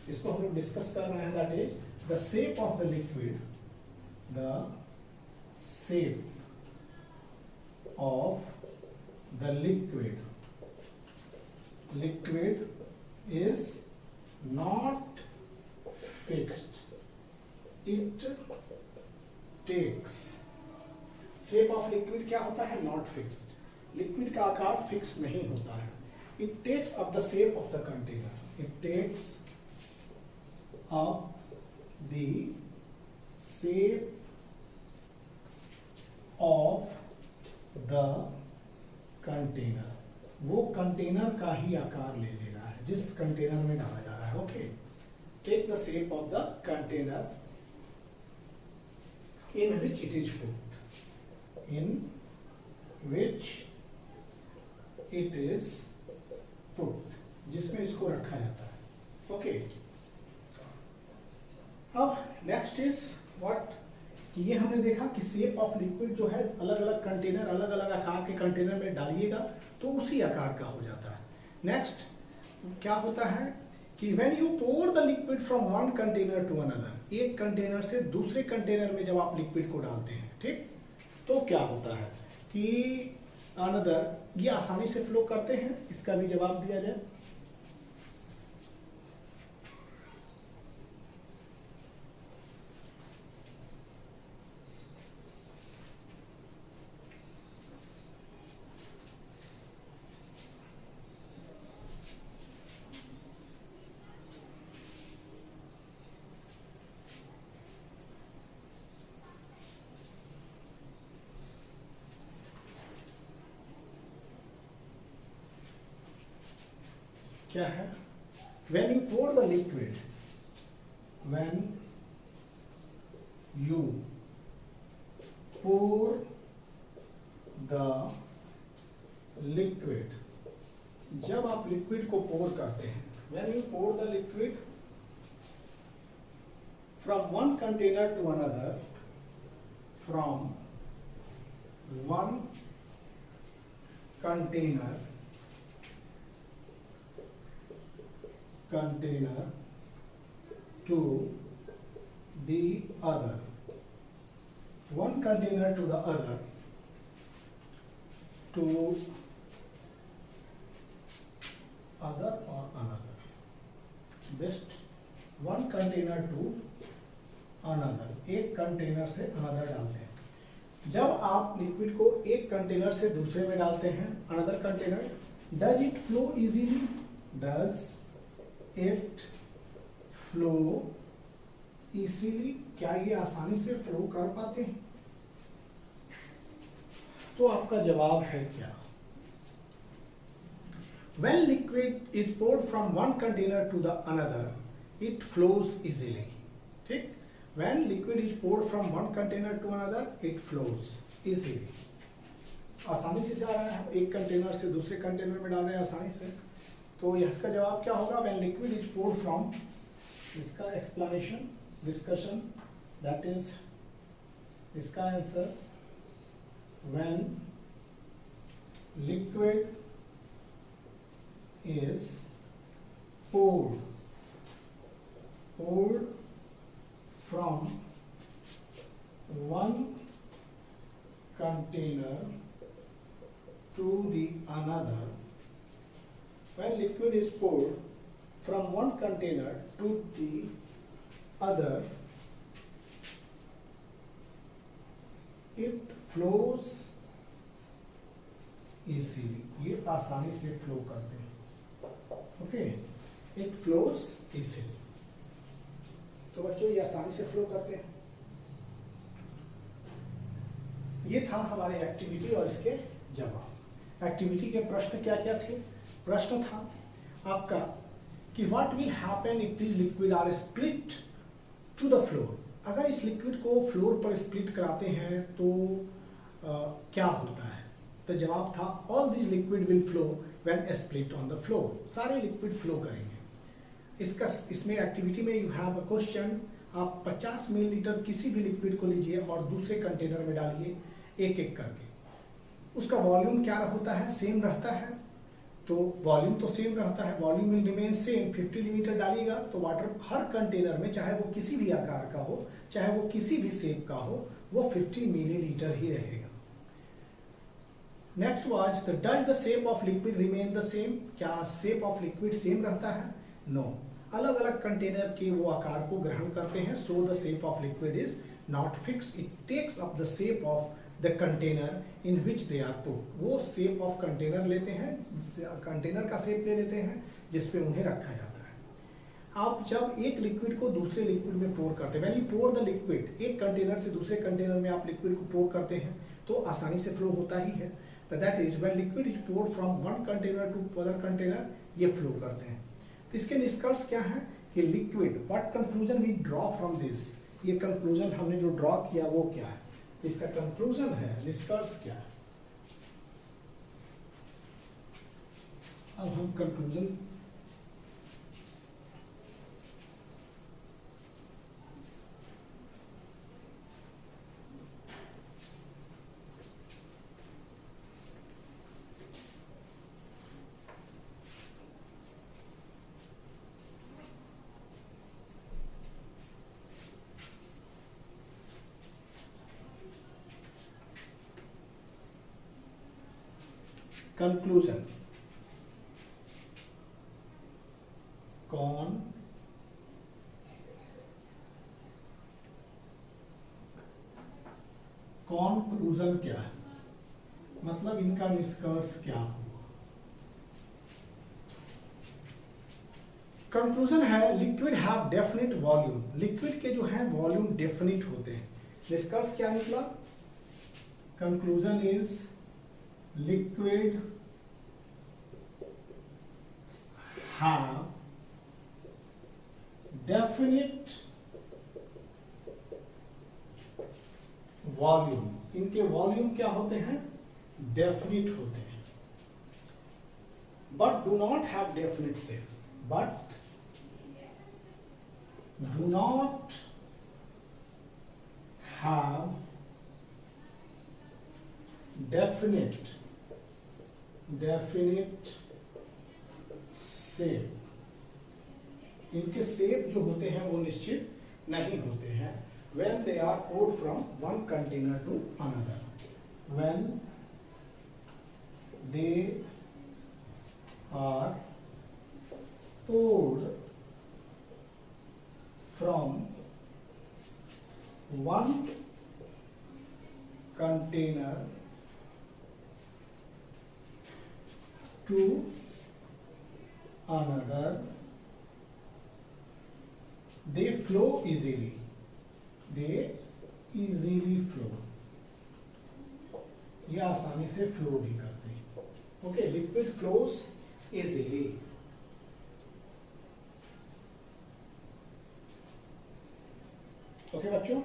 इसको हम लोग डिस्कस कर रहे हैं। That is the shape of the liquid, the shape of the liquid is not fixed, it takes shape of liquid क्या होता है? Not fixed. लिक्विड का आकार फिक्स नहीं होता है। It takes up the shape of the container. It takes up the shape of the container. वो container का ही आकार ले ले रहा है जिस कंटेनर में डाला जा रहा है। Okay, take the shape of the container in which it is put, in which it is put, जिसमें इसको रखा जाता है। ओके, अब नेक्स्ट इज व्हाट, कि ये हमने देखा कि शेप ऑफ लिक्विड जो है अलग अलग कंटेनर, अलग अलग आकार के कंटेनर में डालिएगा तो उसी आकार का हो जाता है। नेक्स्ट क्या होता है कि when you pour the liquid from one container to another, एक कंटेनर से दूसरे कंटेनर में जब आप लिक्विड को डालते हैं, ठीक, तो क्या होता है कि अनदर, ये आसानी से फ्लो करते हैं, इसका भी जवाब दिया जाए। क्या है? when you pour the liquid, when you pour the liquid, जब आप लिक्विड को पोर करते हैं, when you pour the liquid from one container to another, from one container to the other, one container to the other, to other or another, best one container to another, एक container से another डालते हैं। जब आप liquid को एक container से दूसरे में डालते हैं, another container, does it flow easily? Does it flow easily? क्या ये आसानी से फ्लो कर पाते हैं? तो आपका जवाब है क्या? When liquid is poured from one container to the another, it flows easily. ठीक? When liquid is poured from one container to another, it flows easily. आसानी से जा रहा है, एक कंटेनर से दूसरे कंटेनर में डाल रहे हैं आसानी से। तो इसका जवाब क्या होगा? When liquid is poured from, इसका explanation, discussion, that is इसका answer, when liquid is poured from one container to the another, when liquid is poured from one container to the other, it flows easily. ये आसानी से flow करते हैं। Okay, it flows easily. तो बच्चों ये आसानी से फ्लो करते हैं। ये था हमारे एक्टिविटी और इसके जवाब। एक्टिविटी के प्रश्न क्या क्या थे? प्रश्न था आपका कि what will happen if this liquid are split to the floor. अगर इस लिक्विड को फ्लोर पर स्प्लिट कराते हैं तो क्या होता है? तो जवाब था all this liquid will flow when split on the floor. सारे लिक्विड फ्लो करेंगे। इसमें एक्टिविटी में यू हैव अ क्वेश्चन। आप 50 मिलीलीटर किसी भी लिक्विड को लीजिए और दूसरे कंटेनर में डालिए एक एक करके। उसका वॉल्यूम क्या होता है? सेम रहता है। तो वॉल्यूम तो सेम रहता है, volume will remain same. 50 litre डालिएगा तो वाटर हर कंटेनर में, चाहे वो किसी भी आकार का हो, चाहे वो किसी भी शेप का हो, वो 50 मिलीलीटर ही रहेगा। Next was the does the shape of liquid remain the same. क्या शेप ऑफ लिक्विड सेम रहता है? नो, अलग अलग कंटेनर के वो आकार को ग्रहण करते हैं। So the shape of liquid is not fixed, it takes up the shape of the container in which they are put, वो शेप ऑफ कंटेनर लेते हैं, कंटेनर का शेप ले लेते हैं जिसपे उन्हें रखा जाता है। आप जब एक लिक्विड को दूसरे लिक्विड में पोर करते हैं, when you pour the liquid, एक कंटेनर से दूसरे कंटेनर में आप लिक्विड को पोर करते हैं तो आसानी से फ्लो होता ही है। That is when liquid is poured from one container to other container, ये फ्लो करते हैं। तो इसके निष्कर्ष क्या है कि liquid, what conclusion we draw from this, ये कंक्लूजन हमने जो ड्रॉ किया वो क्या है, इसका कंक्लूजन है, निष्कर्ष क्या है। अब हम कंक्लूजन कंक्लूजन, कंक्लूजन क्या है, मतलब इनका निष्कर्ष क्या हुआ। कंक्लूजन है liquid have definite volume, liquid के जो है वॉल्यूम डेफिनिट होते हैं। निष्कर्ष क्या निकला, conclusion is liquid have definite volume, इनके वॉल्यूम क्या होते हैं, डेफिनिट होते हैं। But do not have definite shape, but do not have definite shape, इनके शेप जो होते हैं वो निश्चित नहीं होते हैं। when they are poured from one container to another, when they are poured from one container to another, they flow easily, they easily flow, ये आसानी से फ्लो भी करते हैं। Okay, liquid flows easily. Okay बच्चों,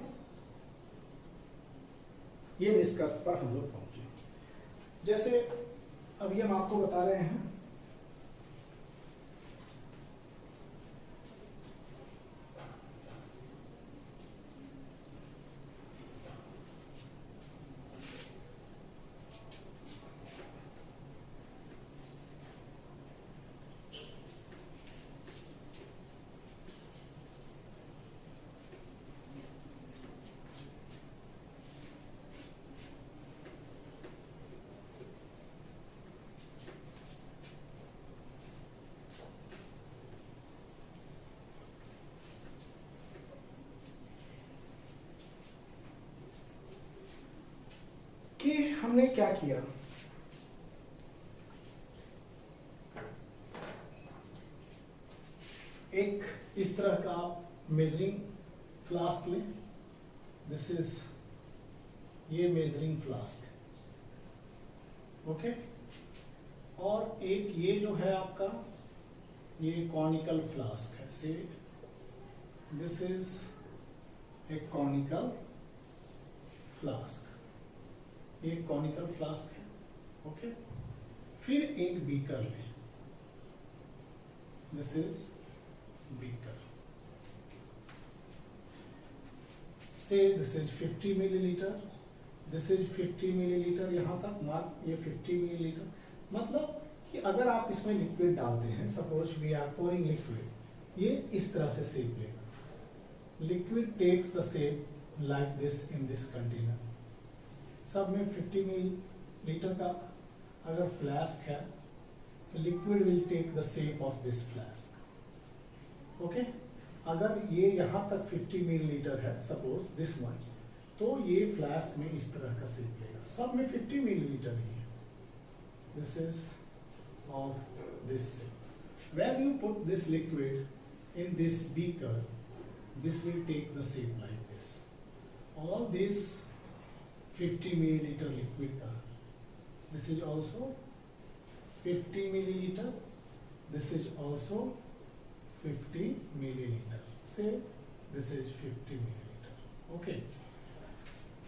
ये निष्कर्ष पर हम लोग पहुंचे। जैसे अभी हम आपको बता रहे हैं कि हमने क्या किया, एक इस तरह का आप मेजरिंग फ्लास्क लें, दिस इज ये मेजरिंग फ्लास्क, ओके, और एक ये जो है आपका ये कॉनिकल फ्लास्क है, से this is a conical flask, ये कॉनिकल फ्लास्क है, ओके। फिर एक बीकर लें, दिस इज बीकर, से this is 50 millilitre, this is 50 millilitre, यहाँ तक मार्क, ये 50 मिलीलीटर, मतलब कि अगर आप इसमें लिक्विड डालते हैं, suppose we are pouring liquid, ये इस तरह से शेप लेगा, liquid takes the shape like this in this container. सब में 50 मिलीलीटर का अगर फ्लास्क है तो liquid will take the shape of this flask, okay. अगर ये यहाँ तक 50 मिलीलीटर है, सपोज दिस वन, तो ये फ्लास्क में इस तरह का शेप लेगा, सब में 50 मिलीलीटर ही है। This is of this shape. When you put this liquid in this beaker, this will take the shape like this. All this 50 milliliter liquid का, this is also 50 milliliter, this is also 50 milliliter, say this is 50 milliliter. Okay,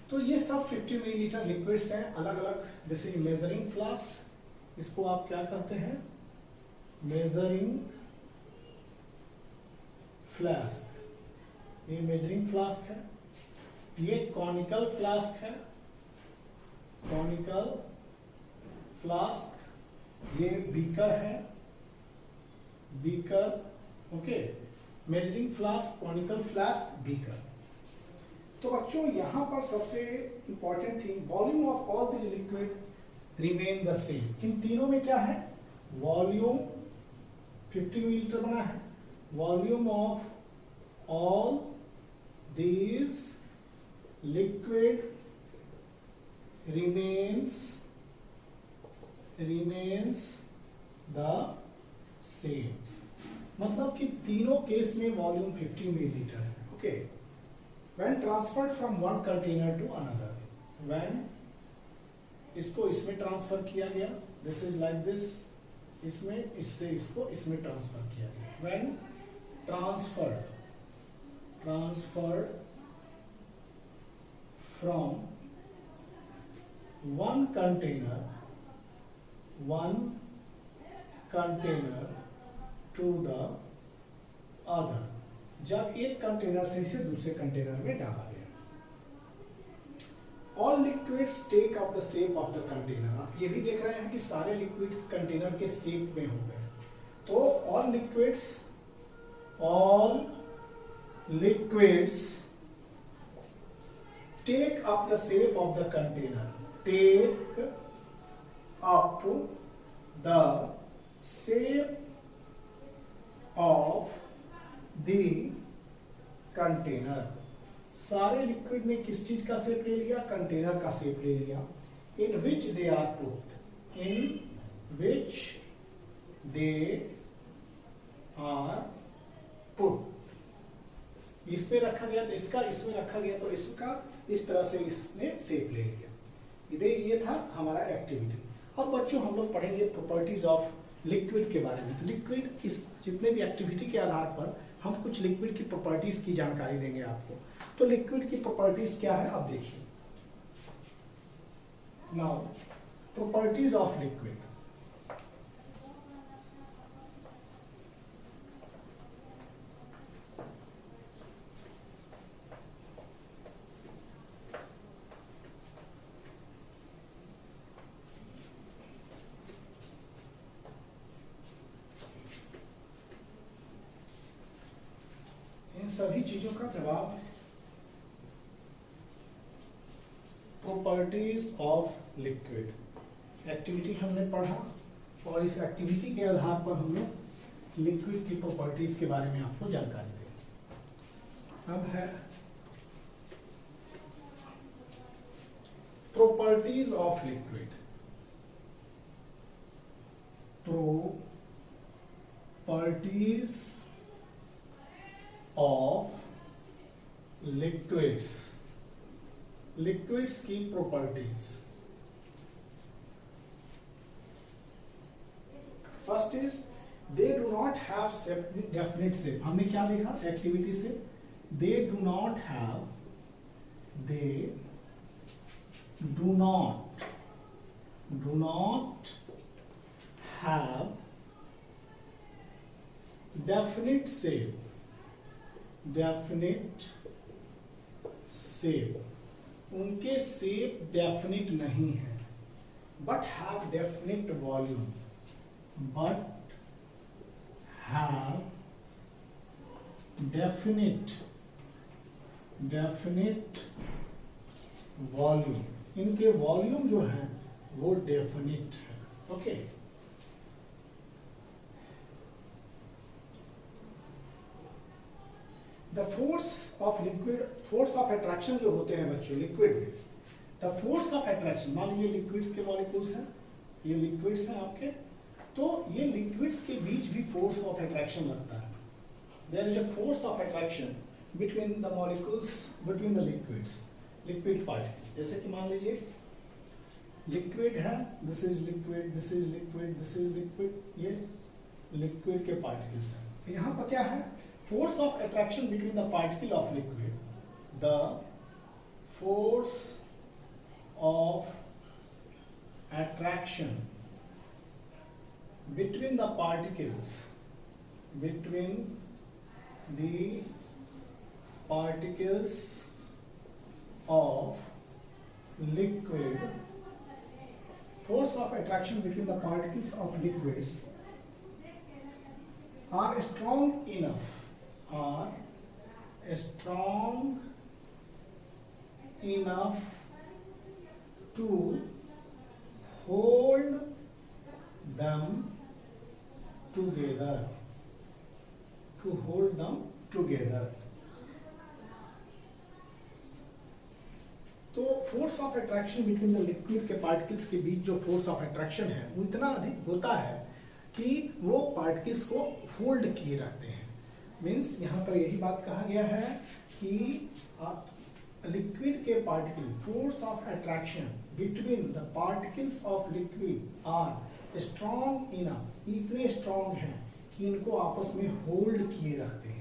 तो ये सब 50 milliliter liquids हैं अलग अलग। जैसे measuring flask, इसको आप क्या कहते हैं, मेजरिंग फ्लास्क, ये मेजरिंग फ्लास्क है। ये कॉनिकल फ्लास्क है, कॉनिकल फ्लास्क। ये बीकर है, beaker. Okay, measuring flask, conical flask, beaker. तो बच्चों यहाँ पर सबसे important thing, volume of all this liquid remain the same. इन तीनों में क्या है, वॉल्यूम 50 मिलीलीटर बना है, volume of all these liquid remains the same। मतलब कि तीनों केस में वॉल्यूम 50 मिलीलीटर है। Okay, when transferred from one container to another, when इसको इसमें ट्रांसफर किया गया, this is like this, इसमें इससे इसको इसमें ट्रांसफर किया गया, when transferred from one container to the other, जब एक कंटेनर से इसे दूसरे कंटेनर में डाला गया। All liquids take up the shape of the container। आप ये भी देख रहे हैं कि सारे लिक्विड्स कंटेनर के शेप में हो गए। तो all liquids take up the shape of the container, take up the shape of the container। सारे लिक्विड ने किस चीज का शेप ले लिया, कंटेनर का शेप ले लिया। in which they are put, in which they are put, इस पे रखा गया तो इसका इसमें रखा गया तो इसका इस तरह से इसने शेप ले लिया। ये था हमारा एक्टिविटी। अब बच्चों हम लोग पढ़ेंगे प्रॉपर्टीज ऑफ लिक्विड के बारे में। तो लिक्विड, इस जितने भी एक्टिविटी के आधार पर हम कुछ लिक्विड की प्रॉपर्टीज की जानकारी देंगे आपको। तो लिक्विड की प्रॉपर्टीज क्या है, अब देखिए। Now properties of liquid. सभी चीजों का जवाब प्रॉपर्टीज ऑफ लिक्विड। एक्टिविटी हमने पढ़ा और इस एक्टिविटी के आधार पर हम लोग लिक्विड की प्रॉपर्टीज के बारे में आपको जानकारी दें। अब है properties of liquid. Properties of liquids, liquids की properties. First is they do not have definite shape. हमने क्या देखा एक्टिविटी से, they do not have, they do not have definite shape, definite shape. उनके शेप डेफिनेट नहीं है, but have definite volume, but have definite volume. इनके volume जो है वो डेफिनेट है। Okay, the force of liquid force of attraction जो होते हैं बच्चों लिक्विड में, द फोर्स ऑफ अट्रैक्शन, मान लीजिए लिक्विड्स के मॉलिक्यूल्स हैं, ये लिक्विड्स हैं आपके, तो ये लिक्विड्स के बीच भी फोर्स ऑफ अट्रैक्शन लगता है। There is a force of attraction between the molecules, between the liquids, liquid particle. जैसे कि मान लीजिए लिक्विड है, this is liquid, this is liquid, this is liquid, ये लिक्विड के पार्टिकल्स हैं। तो यहाँ पर क्या है, force of attraction between the particle of liquid, the force of attraction between the particles, between the particles of liquid, force of attraction between the particles of liquids are strong enough, are strong enough to hold them together, to hold them together। तो force of attraction between the liquid के particles के बीच जो force of attraction है वो इतना अधिक होता है कि वो पार्टिकल्स को होल्ड किए रखते हैं। मीन्स यहाँ पर यही बात कहा गया है कि लिक्विड के particle, force of attraction between the particles of liquid are strong enough, इतने स्ट्रॉन्ग हैं कि इनको आपस में होल्ड किए रखते हैं।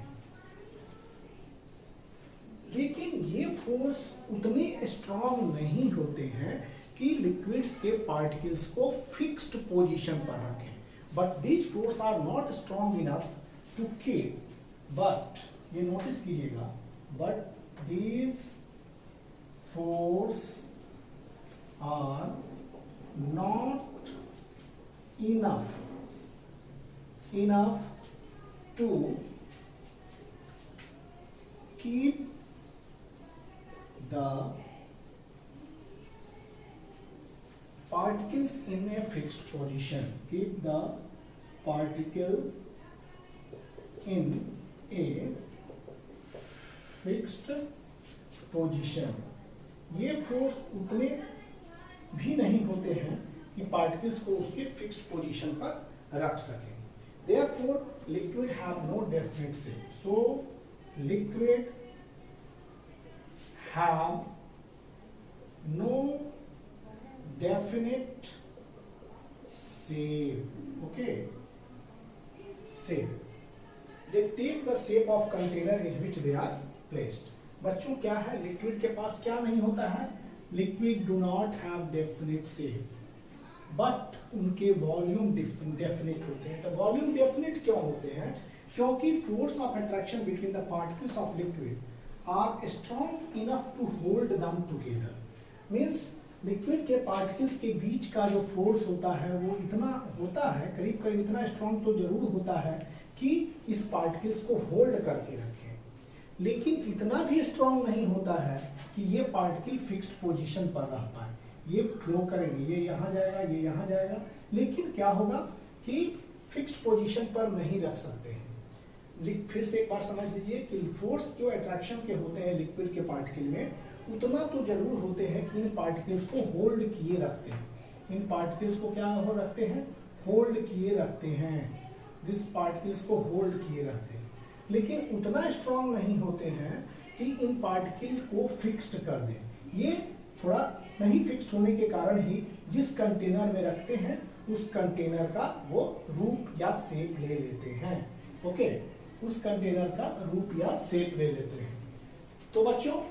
लेकिन ये फोर्स उतने स्ट्रॉन्ग नहीं होते हैं कि लिक्विड्स के पार्टिकल्स को फिक्स्ड पोजीशन पर रखें। But these force are not strong enough to keep, but ये नोटिस कीजिएगा, but these force are not enough to keep the particles in a fixed position, keep the particle in a fixed position। ये force उतने भी नहीं होते हैं कि particles को उसके फिक्स्ड पोजीशन पर रख सकें। Therefore, liquid have no definite shape. So, liquid have no definite shape. Okay, shape. They take the shape of container in which they are placed. बच्चों क्या है, लिक्विड के पास क्या नहीं होता है, liquid do not have definite shape, but उनके volume definite होते हैं। तो वॉल्यूम डेफिनेट क्यों होते हैं, क्योंकि force of attraction between the particles of liquid are strong enough to hold them together. Means liquid के पार्टिकल्स के बीच का जो फोर्स होता है वो इतना होता है, करीब करीब इतना स्ट्रॉन्ग तो जरूर होता है कि इस पार्टिकल्स को होल्ड करके रखें, लेकिन इतना भी स्ट्रॉन्ग नहीं होता है कि ये पार्टिकल फिक्स्ड पोजीशन पर रह पाए। ये फ्लो करेंगे, ये यहाँ जाएगा, ये यहाँ जाएगा, लेकिन क्या होगा कि फिक्स्ड पोजीशन पर नहीं रख सकते हैं। फिर से एक बार समझ लीजिए कि फोर्स जो अट्रैक्शन के होते हैं लिक्विड के पार्टिकल में उतना तो जरूर होते हैं कि इन पार्टिकल्स को होल्ड किए रखते हैं। इन पार्टिकल्स को क्या हो रखते हैं, होल्ड किए रखते हैं, दिस पार्टिकल्स को होल्ड किए रखते हैं, लेकिन उतना स्ट्रॉन्ग नहीं होते हैं कि इन पार्टिकल को फिक्स्ड कर दें। ये थोड़ा नहीं फिक्स्ड होने के कारण ही जिस कंटेनर में रखते हैं उस कंटेनर का वो रूप या शेप ले लेते हैं। ओके, उस कंटेनर का रूप या शेप ले लेते हैं। तो बच्चों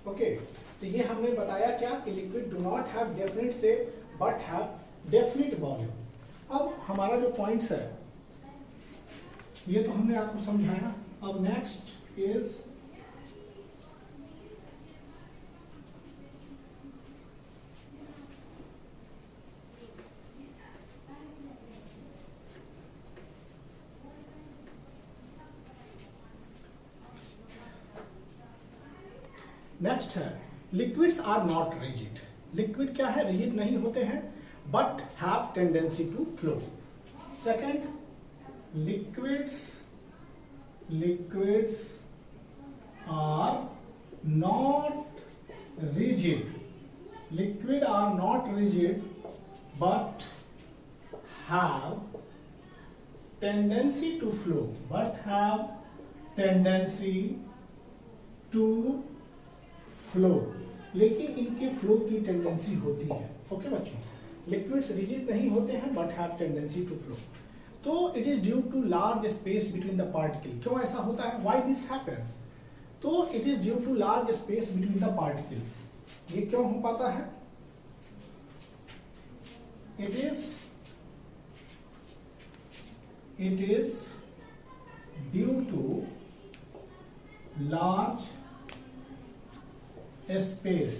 ओके, तो ये हमने बताया क्या कि liquid do not have definite shape but have definite volume. अब हमारा जो पॉइंट्स है ये तो हमने आपको समझाया। अब नेक्स्ट इज नेक्स्ट है liquids are not rigid. Liquid क्या है, रिजिड नहीं होते हैं but have tendency to flow. Second, liquids liquids are not rigid, liquid are not rigid but have tendency to flow, but have tendency to flow, लेकिन इनके flow की tendency होती है। ओके बच्चों, लिक्विड्स रिजिड नहीं होते हैं but have tendency to flow. तो it is due to large space between the particle. क्यों ऐसा होता है, व्हाई दिस हैपेंस? तो it is due to large space between the particles. ये क्यों हो पाता है? It is due to large space,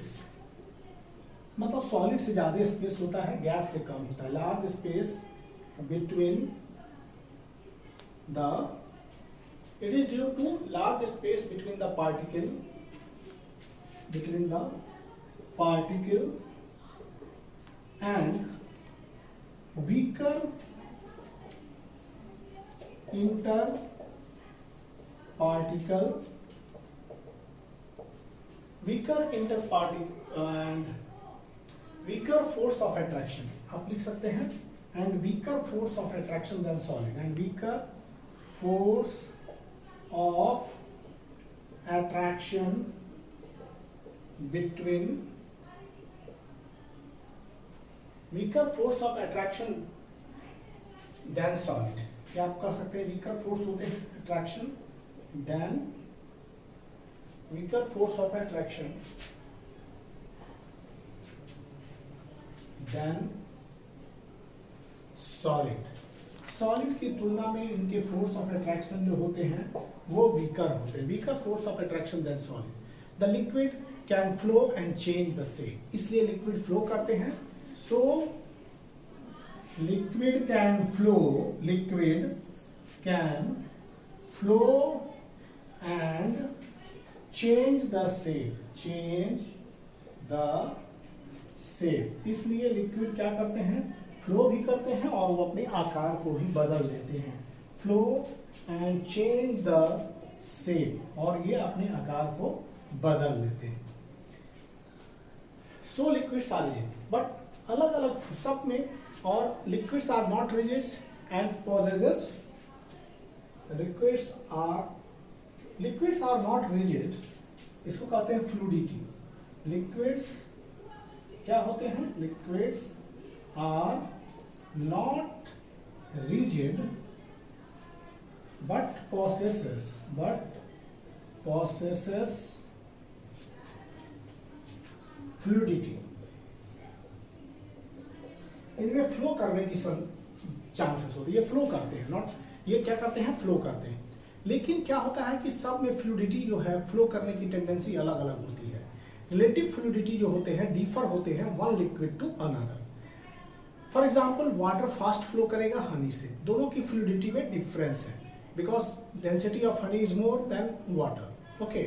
मतलब सॉलिड से ज्यादा स्पेस होता है, गैस से कम होता है। Large space between the, it is due to large space between the particle and weaker interparticle, weaker interparticle and weaker force of attraction, आप लिख सकते हैं, and weaker force of attraction than solid, and weaker force of attraction between, weaker force of attraction than solid, क्या आप कह सकते हैं weaker force होते हैं attraction than, weaker force of attraction than solid, solid की तुलना में इनके फोर्स ऑफ अट्रैक्शन जो होते हैं वो वीकर होते हैं, weaker force of attraction than solid. The liquid can flow and change the shape, इसलिए लिक्विड फ्लो करते हैं। So liquid can flow and change the shape, इसलिए लिक्विड क्या करते हैं, फ्लो भी करते हैं और वो अपने आकार को भी बदल देते हैं। Flow and change the shape, और ये अपने आकार को बदल देते हैं। So liquids are rigid, but अलग अलग सब में, और liquids are not rigid and possesses, liquids are not rigid, इसको कहते हैं फ्लूइडिटी। लिक्विड्स क्या होते हैं, liquids are not rigid but possesses fluidity. इनमें फ्लो करने की चांसेस होती है, ये फ्लो करते हैं, नॉट, ये क्या करते हैं, फ्लो करते हैं। लेकिन क्या होता है कि सब में फ्लूइडिटी जो है, फ्लो करने की टेंडेंसी अलग अलग होती है। रिलेटिव फ्लूइडिटी जो होते हैं डिफर होते हैं one liquid to another. For example water fast flow करेगा हनी से, दोनों की फ्लूइडिटी में डिफरेंस है, because density of honey is more than water. Okay,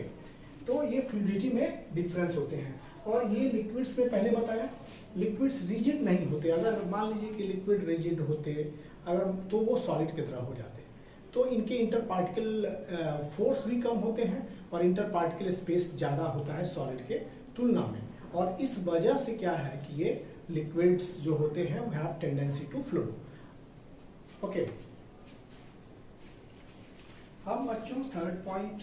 तो ये फ्लूइडिटी में डिफरेंस होते हैं। और ये लिक्विड्स में पहले बताया, लिक्विड्स रिजिड नहीं होते। अगर मान लीजिए कि लिक्विड रिजिड होते अगर, तो वो सॉलिड की तरह हो जाते, तो इनके इंटर पार्टिकल फोर्स भी कम होते हैं और इंटर पार्टिकल स्पेस ज़्यादा होता है सॉलिड के तुलना में। और इस वजह से क्या है कि ये लिक्विड्स जो होते हैं वो have tendency to flow. Okay, अब बच्चों third point,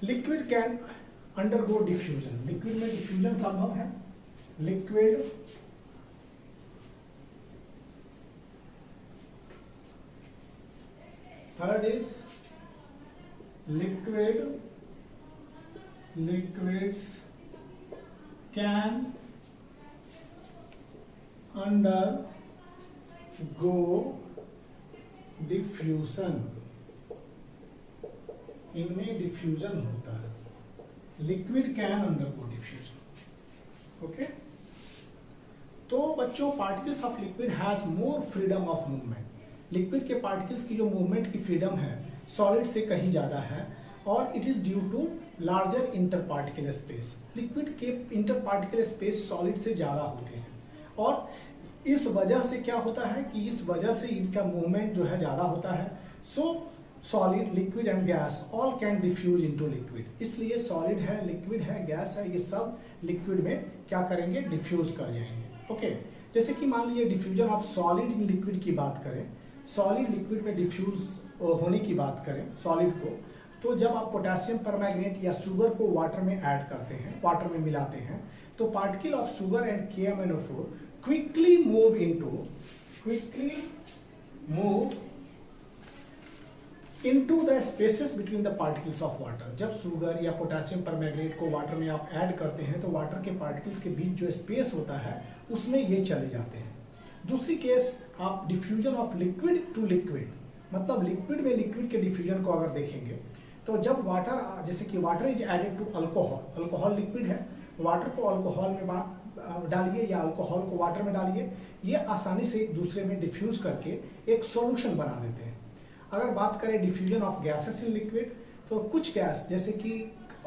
liquid can undergo diffusion, liquid में डिफ्यूजन संभव है। Liquid third is liquids can undergo diffusion, इनमें डिफ्यूजन होता है। Liquid can undergo diffusion, okay. तो बच्चों particles of liquid has more freedom of movement. Liquid के पार्टिकल्स की जो मूवमेंट की फ्रीडम है सॉलिड से कहीं ज़्यादा है, और it is due to larger interparticle space. Liquid के इंटर पार्टिकल स्पेस सॉलिड से ज़्यादा होते हैं, और इस वजह से क्या होता है कि इस वजह से इनका मूवमेंट जो है ज़्यादा होता है। So solid, liquid and gas all can diffuse into liquid. इसलिए सॉलिड है, लिक्विड है, गैस है, ये सब लिक्विड में क्या करेंगे, डिफ्यूज कर जाएंगे। ओके जैसे कि मान लीजिए diffusion of solid in liquid की बात करें, सॉलिड लिक्विड में डिफ्यूज होने की बात करें सॉलिड को, तो जब आप पोटेशियम परमैंगनेट या शुगर को वाटर में ऐड करते हैं, वाटर में मिलाते हैं, तो particle of sugar and KMnO4 quickly move into the spaces between the particles of water. जब शुगर या पोटेशियम परमैंगनेट को वाटर में आप ऐड करते हैं तो वाटर के पार्टिकल्स के बीच जो स्पेस होता है उसमें ये चले जाते हैं। दूसरी केस आप diffusion of liquid to liquid, मतलब लिक्विड में लिक्विड के डिफ्यूजन को अगर देखेंगे तो जब वाटर, जैसे कि water is added to alcohol, alcohol liquid है, वाटर को अल्कोहल में डालिए या अल्कोहल को वाटर में डालिए, ये आसानी से एक दूसरे में डिफ्यूज करके एक सॉल्यूशन बना देते हैं। अगर बात करें diffusion of gases in liquid, तो कुछ गैस जैसे कि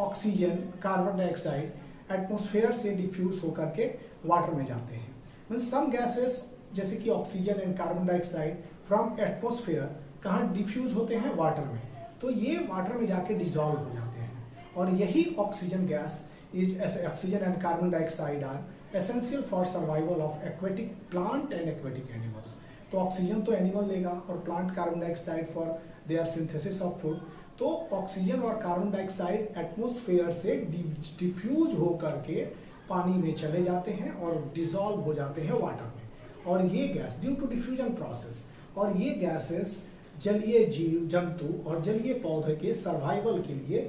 ऑक्सीजन, कार्बन डाइऑक्साइड एटमॉस्फेयर से डिफ्यूज होकर के वाटर में जाते हैं। मीन्स सम गैसेस जैसे कि oxygen and carbon dioxide from atmosphere कहाँ डिफ्यूज होते हैं, वाटर में, तो ये वाटर में जाके डिजॉल्व हो जाते हैं। और यही oxygen gas is oxygen and carbon dioxide are essential for survival of aquatic plant and aquatic animals. तो ऑक्सीजन तो एनिमल लेगा और plant carbon dioxide for their synthesis of food. तो ऑक्सीजन और कार्बन डाइऑक्साइड एटमॉस्फेयर से diffuse होकर के पानी में चले जाते हैं और डिजॉल्व हो जाते हैं वाटर में। और ये gas due to diffusion process, और ये गैसेस जलीय जीव जंतु और जलीय पौधे के सर्वाइवल के लिए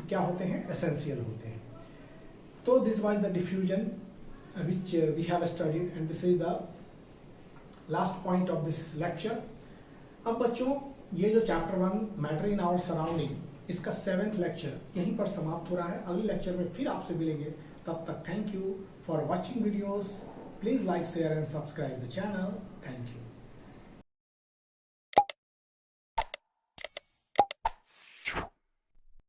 क्या होते हैं, एसेंशियल होते हैं। तो this was the diffusion which we have studied and this is the last point of this lecture। अब बच्चों ये जो chapter 1 matter in our surrounding, इसका 7th लेक्चर यहीं पर समाप्त हो रहा है। अगले लेक्चर में फिर आपसे मिलेंगे, तब तक thank you for watching videos. Please like, share and subscribe the channel. Thank you.